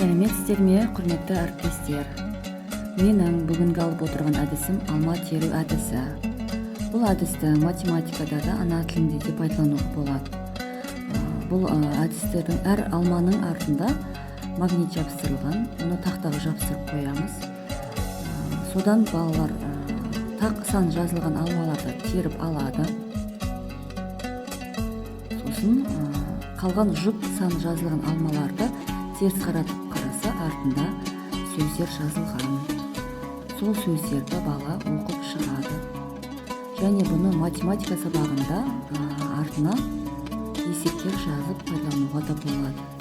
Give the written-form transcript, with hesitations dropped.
Сәлеметсіздер ме, құрметті әріптестер? Менің бүгінгі алып отырған әдісім алма теру әдісі. Бұл әдісті математикада да, ана тілінде де пайдалануға болады. Бұл әдістердің әр алманың артында магнит жабыстырылған, оны тақтаға жабыстырып қоямыз. Содан балалар тақ сан жазылған алмаларды теріп алады. Сосын қалған жұп сан жазылған алмаларды теріс қаратып қараса, артында сөздер жазылған. Сол сөздерді бала оқып шығады. Және бұны математика сабағында артына есептер жазып пайдалануға да болады.